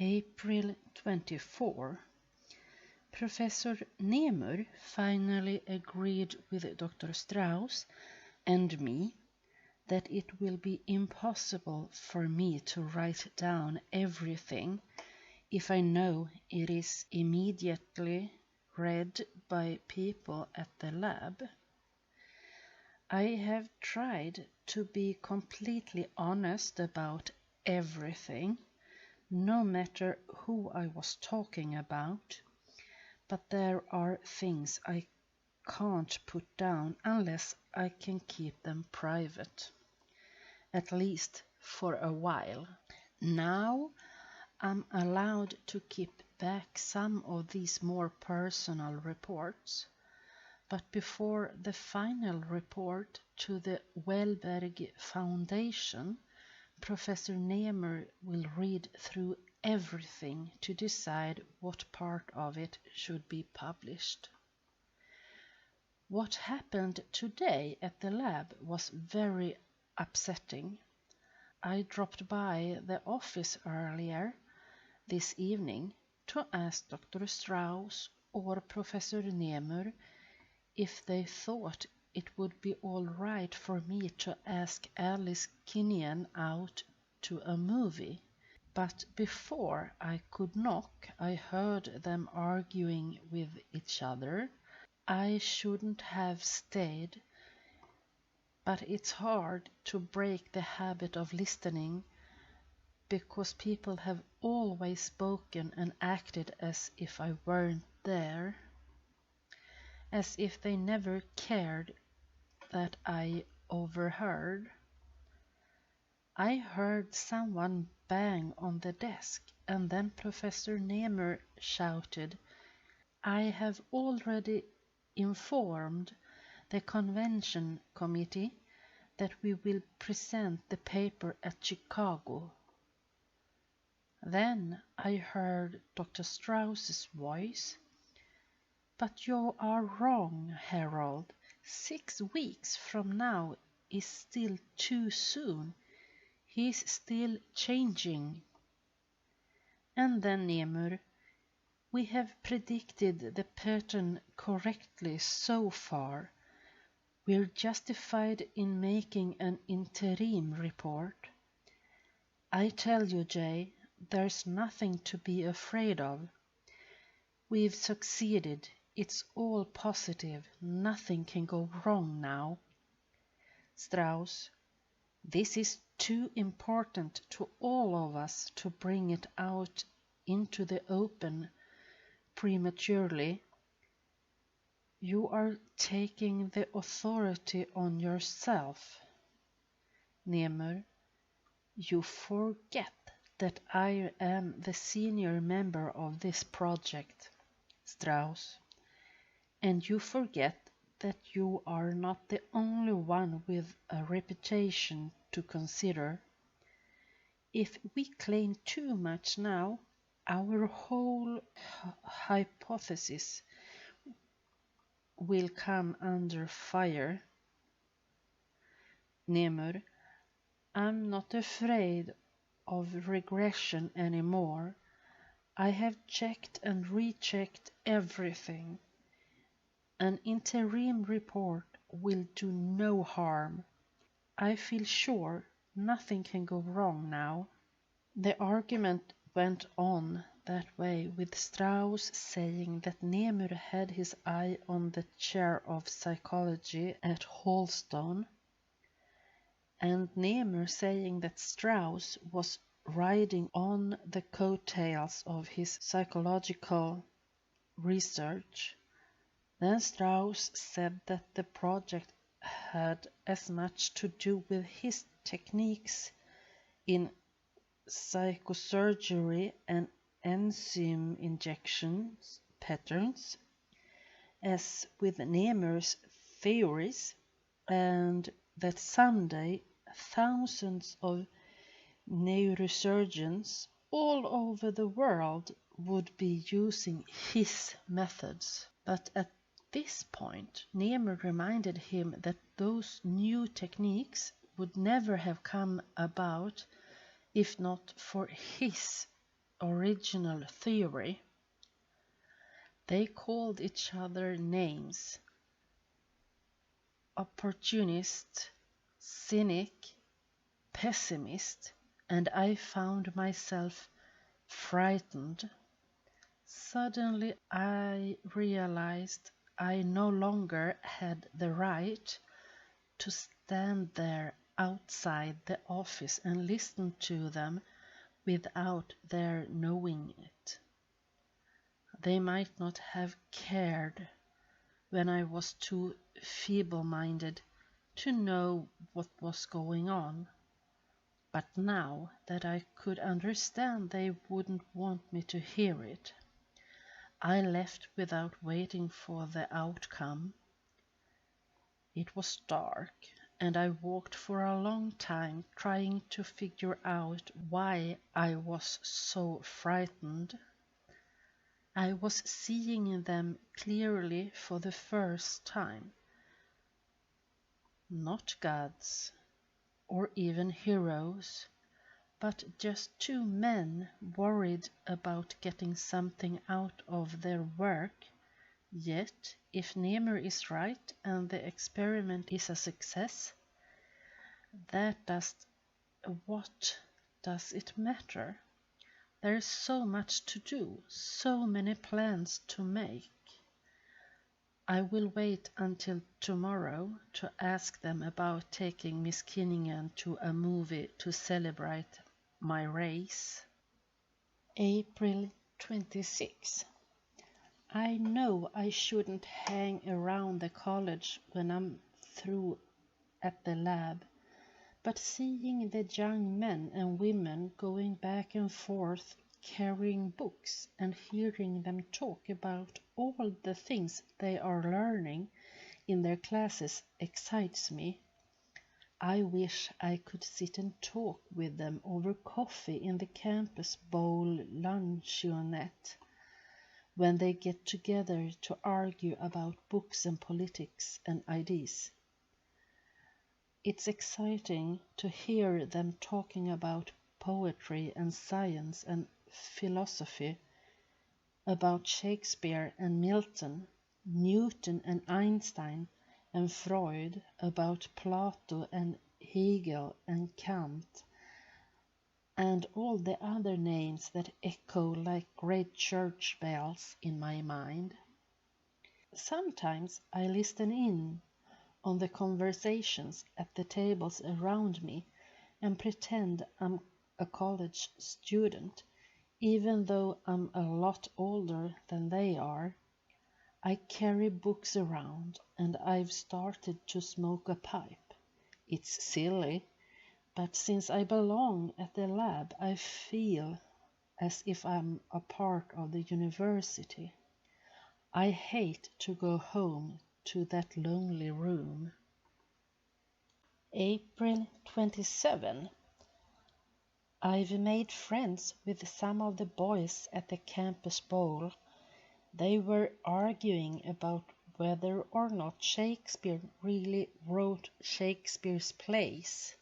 April 24. Professor Nemur finally agreed with Dr. Strauss and me that it will be impossible for me to write down everything if I know it is immediately read by people at the lab. I have tried to be completely honest about everything, no matter who I was talking about, but there are things I can't put down unless I can keep them private, at least for a while. Now I'm allowed to keep back some of these more personal reports, but before the final report to the Wellberg Foundation, Professor Nemur will read through everything to decide what part of it should be published. What happened today at the lab was very upsetting. I dropped by the office earlier this evening to ask Dr. Strauss or Professor Nemur if they thought it would be all right for me to ask Alice Kinnian out to a movie. But before I could knock, I heard them arguing with each other. I shouldn't have stayed, but it's hard to break the habit of listening because people have always spoken and acted as if I weren't there, as if they never cared that I overheard. I heard someone bang on the desk, and then Professor Nemur shouted, "I have already informed the convention committee that we will present the paper at Chicago." Then I heard Dr. Strauss's voice, "But you are wrong, Harold. 6 weeks from now is still too soon. He's still changing." And then Nemur, "We have predicted the pattern correctly so far. We're justified in making an interim report. I tell you, Jay, there's nothing to be afraid of. We've succeeded. It's all positive. Nothing can go wrong now. Strauss, this is too important to all of us to bring it out into the open prematurely. You are taking the authority on yourself." Nemur, "You forget that I am the senior member of this project." Strauss, "And you forget that you are not the only one with a reputation to consider. If we claim too much now, our whole hypothesis will come under fire." Nemur, "I'm not afraid of regression anymore. I have checked and rechecked everything. An interim report will do no harm. I feel sure nothing can go wrong now." The argument went on that way, with Strauss saying that Nemur had his eye on the chair of psychology at Hallstone, and Nemur saying that Strauss was riding on the coattails of his psychological research. Then Strauss said that the project had as much to do with his techniques in psychosurgery and enzyme injection patterns as with Nemur's theories, and that someday thousands of neurosurgeons all over the world would be using his methods. But at this point, Nemur reminded him that those new techniques would never have come about if not for his original theory. They called each other names: opportunist, cynic, pessimist, and I found myself frightened. Suddenly I realized I no longer had the right to stand there outside the office and listen to them without their knowing it. They might not have cared when I was too feeble-minded to know what was going on, but now that I could understand, they wouldn't want me to hear it. I left without waiting for the outcome. It was dark, and I walked for a long time trying to figure out why I was so frightened. I was seeing them clearly for the first time. Not gods, or even heroes, but just two men worried about getting something out of their work. Yet, if Nemur is right and the experiment is a success, what does it matter? There is so much to do, so many plans to make. I will wait until tomorrow to ask them about taking Miss Kinningham to a movie to celebrate my race. April 26. I know I shouldn't hang around the college when I'm through at the lab, but seeing the young men and women going back and forth carrying books and hearing them talk about all the things they are learning in their classes excites me. I wish I could sit and talk with them over coffee in the campus bowl luncheonette when they get together to argue about books and politics and ideas. It's exciting to hear them talking about poetry and science and philosophy, about Shakespeare and Milton, Newton and Einstein and Freud, about Plato and Hegel and Kant, and all the other names that echo like great church bells in my mind. Sometimes I listen in on the conversations at the tables around me and pretend I'm a college student, even though I'm a lot older than they are. I carry books around and I've started to smoke a pipe. It's silly, but since I belong at the lab, I feel as if I'm a part of the university. I hate to go home to that lonely room. April 27. I've made friends with some of the boys at the campus bowl. They were arguing about whether or not Shakespeare really wrote Shakespeare's plays.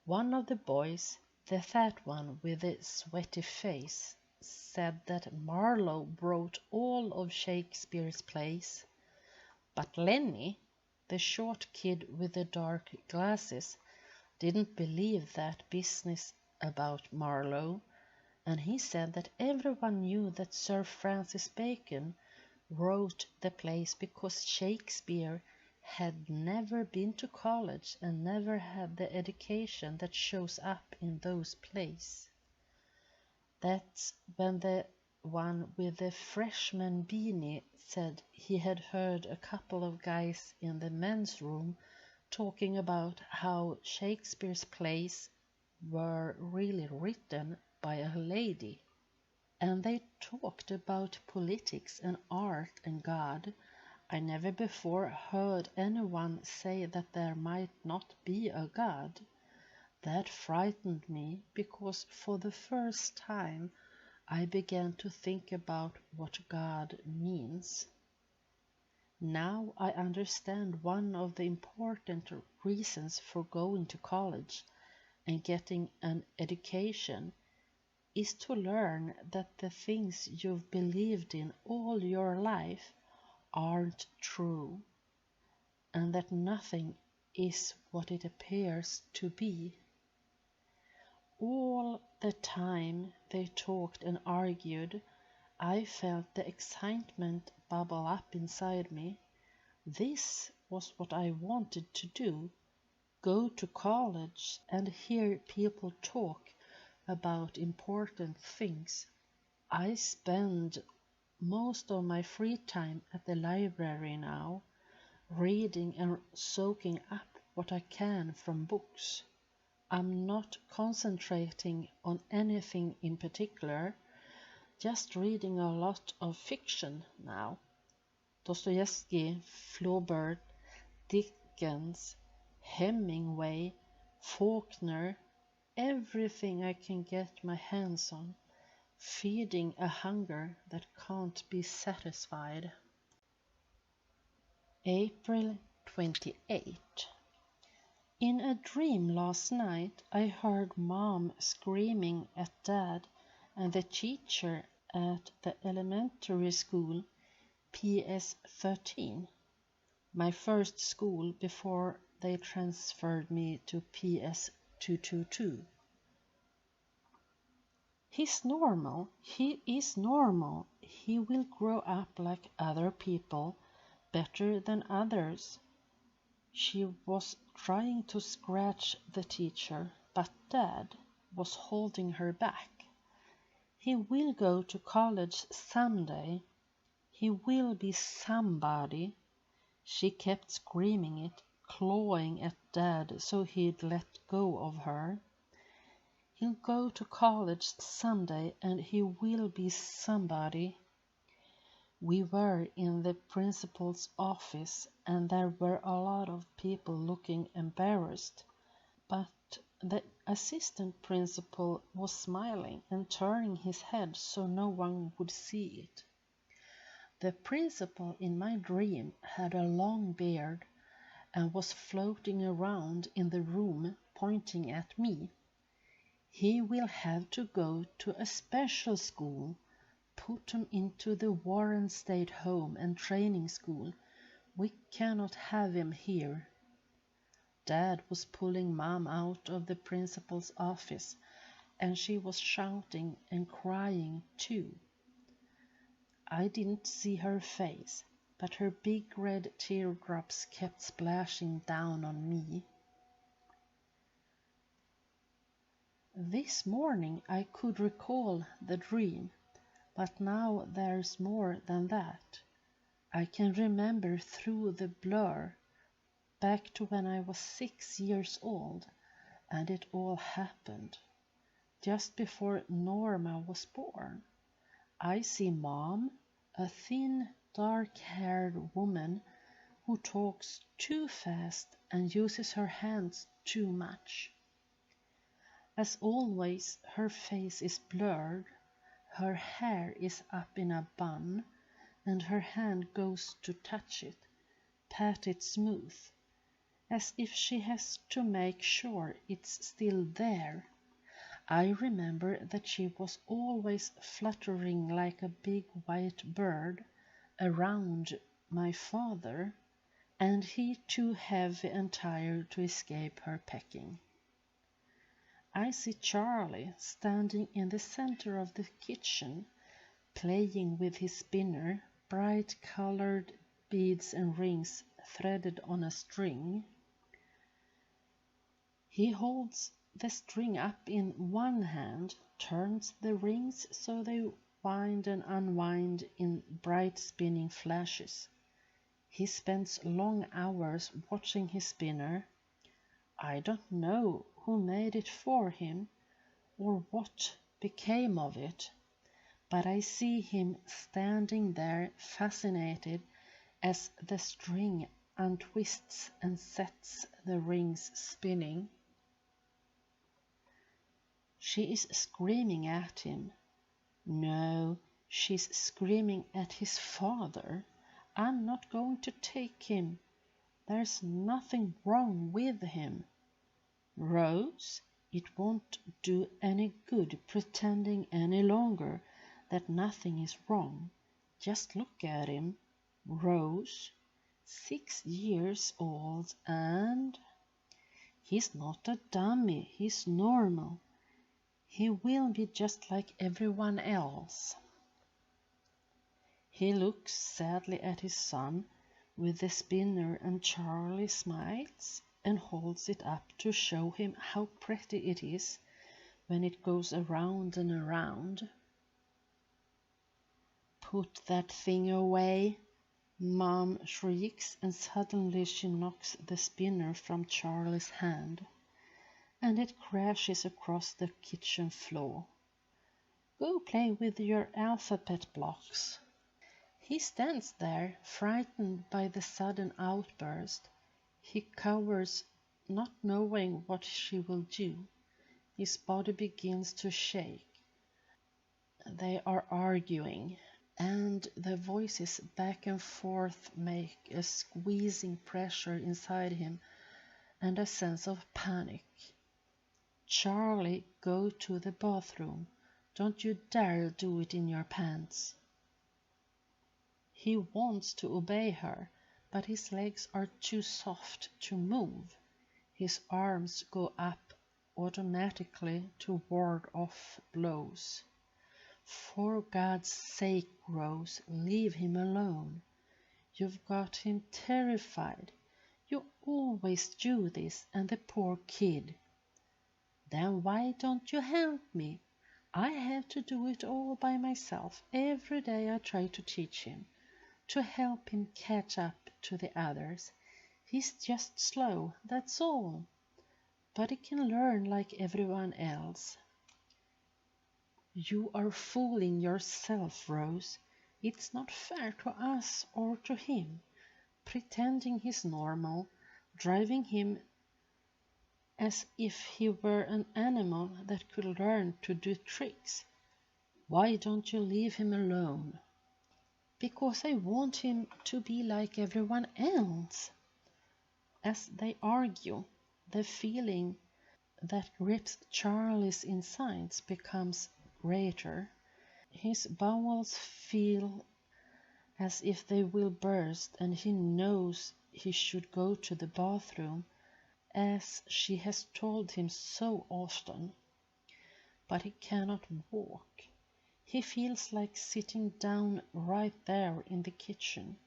One of the boys, the fat one with the sweaty face, said that Marlowe wrote all of Shakespeare's plays, but Lenny, the short kid with the dark glasses, didn't believe that business about Marlowe, and he said that everyone knew that Sir Francis Bacon wrote the plays because Shakespeare had never been to college and never had the education that shows up in those plays. That's when the one with the freshman beanie said he had heard a couple of guys in the men's room talking about how Shakespeare's plays were really written by a lady. And they talked about politics and art and God. I never before heard anyone say that there might not be a God. That frightened me because for the first time I began to think about what God means. Now I understand one of the important reasons for going to college and getting an education is to learn that the things you've believed in all your life aren't true, and that nothing is what it appears to be. All the time they talked and argued, I felt the excitement bubble up inside me. This was what I wanted to do, go to college and hear people talk about important things. I spend most of my free time at the library now, reading and soaking up what I can from books. I'm not concentrating on anything in particular, just reading a lot of fiction now. Dostoevsky, Flaubert, Dickens, Hemingway, Faulkner, everything I can get my hands on, feeding a hunger that can't be satisfied. April 28. In a dream last night, I heard Mom screaming at Dad and the teacher at the elementary school PS13, my first school before they transferred me to PS222. He's normal. He is normal. He will grow up like other people, better than others. She was trying to scratch the teacher, but Dad was holding her back. He will go to college someday. He will be somebody. She kept screaming it, clawing at Dad so he'd let go of her. He'll go to college someday and he will be somebody. We were in the principal's office and there were a lot of people looking embarrassed, but the assistant principal was smiling and turning his head so no one would see it. The principal in my dream had a long beard and was floating around in the room pointing at me. He will have to go to a special school, put him into the Warren State Home and Training School. We cannot have him here. Dad was pulling Mom out of the principal's office, and she was shouting and crying too. I didn't see her face, but her big red teardrops kept splashing down on me. This morning I could recall the dream, but now there's more than that. I can remember through the blur, back to when I was 6 years old, and it all happened just before Norma was born. I see Mom, a thin, dark-haired woman who talks too fast and uses her hands too much. As always, her face is blurred, her hair is up in a bun, and her hand goes to touch it, pat it smooth, as if she has to make sure it's still there. I remember that she was always fluttering like a big white bird around my father, and he too heavy and tired to escape her pecking. I see Charlie standing in the center of the kitchen, playing with his spinner, bright-colored beads and rings threaded on a string. He holds the string up in one hand, turns the rings so they wind and unwind in bright spinning flashes. He spends long hours watching his spinner. I don't know who made it for him or what became of it, but I see him standing there fascinated as the string untwists and sets the rings spinning. She is screaming at him. No, she's screaming at his father. I'm not going to take him. There's nothing wrong with him. Rose, It won't do any good pretending any longer that nothing is wrong. Just look at him, Rose. 6 years old, and he's not a dummy, he's normal. He will be just like everyone else. He looks sadly at his son with the spinner, and Charlie smiles and holds it up to show him how pretty it is when it goes around and around. Put that thing away, Mom shrieks, and suddenly she knocks the spinner from Charlie's hand, and it crashes across the kitchen floor. Go play with your alphabet blocks. He stands there, frightened by the sudden outburst. He cowers, not knowing what she will do. His body begins to shake. They are arguing, and the voices back and forth make a squeezing pressure inside him and a sense of panic. Charlie, go to the bathroom. Don't you dare do it in your pants. He wants to obey her, but his legs are too soft to move. His arms go up automatically to ward off blows. For God's sake, Rose, leave him alone. You've got him terrified. You always do this, and the poor kid. Then why don't you help me? I have to do it all by myself. Every day I try to teach him, to help him catch up to the others. He's just slow, that's all. But he can learn like everyone else. You are fooling yourself, Rose. It's not fair to us or to him. Pretending he's normal, driving him as if he were an animal that could learn to do tricks. Why don't you leave him alone? Because I want him to be like everyone else. As they argue, the feeling that grips Charlie's insides becomes greater. His bowels feel as if they will burst, and he knows he should go to the bathroom, as she has told him so often. But he cannot walk. He feels like sitting down right there in the kitchen,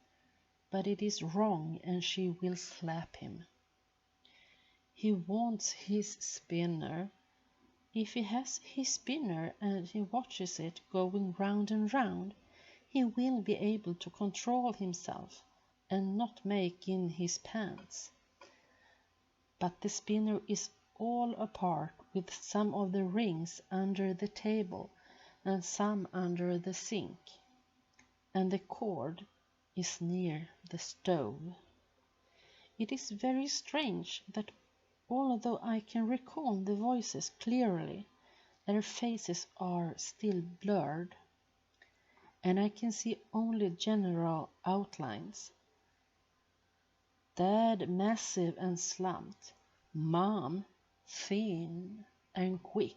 but it is wrong and she will slap him. He wants his spinner. If he has his spinner and he watches it going round and round, he will be able to control himself and not make in his pants. But the spinner is all apart, with some of the rings under the table and some under the sink, and the cord is near the stove. It is very strange that although I can recall the voices clearly, their faces are still blurred, and I can see only general outlines. Dad massive and slumped, Mom thin and quick.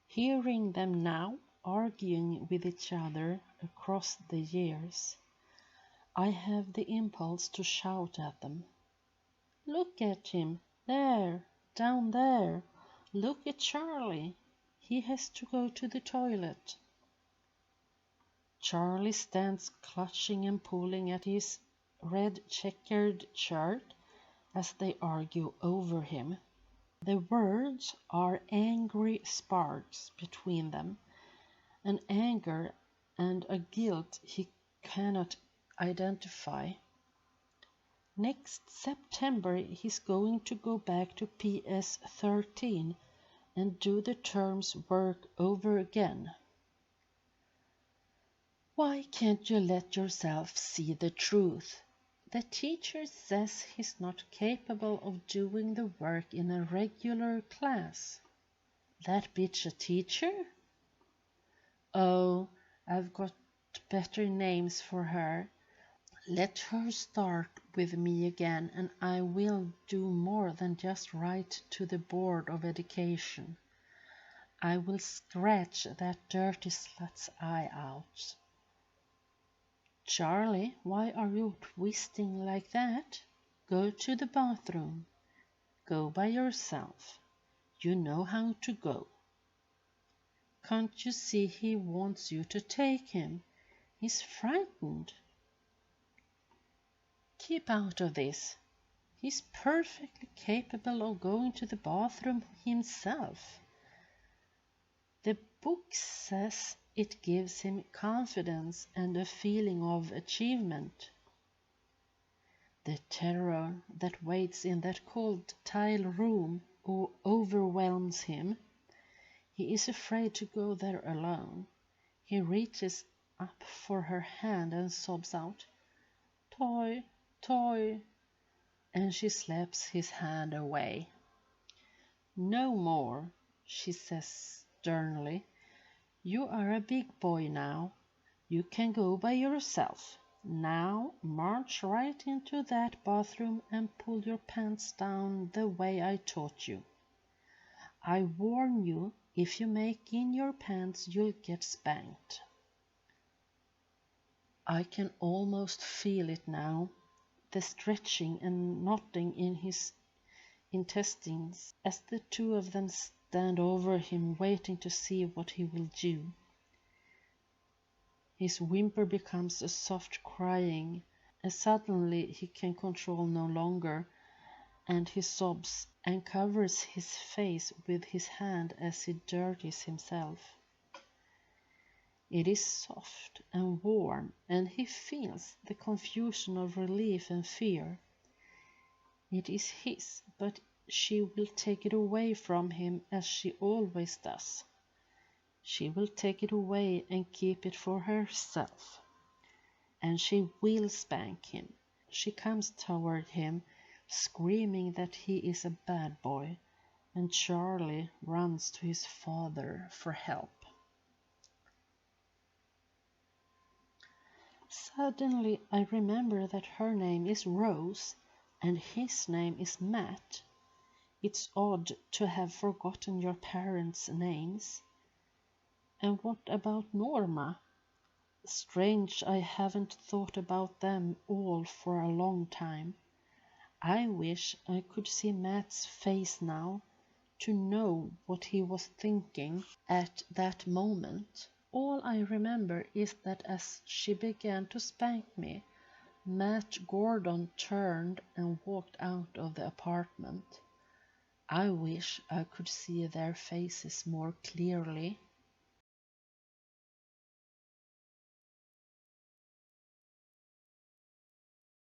Hearing them now arguing with each other across the years, I have the impulse to shout at them. Look at him, there, down there. Look at Charlie. He has to go to the toilet. Charlie stands clutching and pulling at his red checkered shirt as they argue over him. The words are angry sparks between them, an anger and a guilt he cannot identify. Next September he's going to go back to PS13 and do the term's work over again. Why can't you let yourself see the truth? The teacher says he's not capable of doing the work in a regular class. That bitch a teacher? Oh, I've got better names for her. Let her start with me again, and I will do more than just write to the Board of Education. I will scratch that dirty slut's eye out. Charlie, why are you twisting like that? Go to the bathroom. Go by yourself. You know how to go. Can't you see he wants you to take him? He's frightened. Keep out of this. He's perfectly capable of going to the bathroom himself. The book says it gives him confidence and a feeling of achievement. The terror that waits in that cold tile room overwhelms him. He is afraid to go there alone. He reaches up for her hand and sobs out, "Toy, toy," and she slaps his hand away. "No more," she says sternly. "You are a big boy now. You can go by yourself. Now march right into that bathroom and pull your pants down the way I taught you. I warn you, if you make in your pants, you'll get spanked." I can almost feel it now, the stretching and knotting in his intestines, as the two of them stand over him, waiting to see what he will do. His whimper becomes a soft crying, and suddenly he can control no longer, and he sobs and covers his face with his hand as he dirties himself. It is soft and warm, and he feels the confusion of relief and fear. It is his, but she will take it away from him as she always does. She will take it away and keep it for herself. And she will spank him. She comes toward him, screaming that he is a bad boy, and Charlie runs to his father for help. Suddenly I remember that her name is Rose, and his name is Matt. It's odd to have forgotten your parents' names. And what about Norma? Strange I haven't thought about them all for a long time. I wish I could see Matt's face now, to know what he was thinking at that moment. All I remember is that as she began to spank me, Matt Gordon turned and walked out of the apartment. I wish I could see their faces more clearly.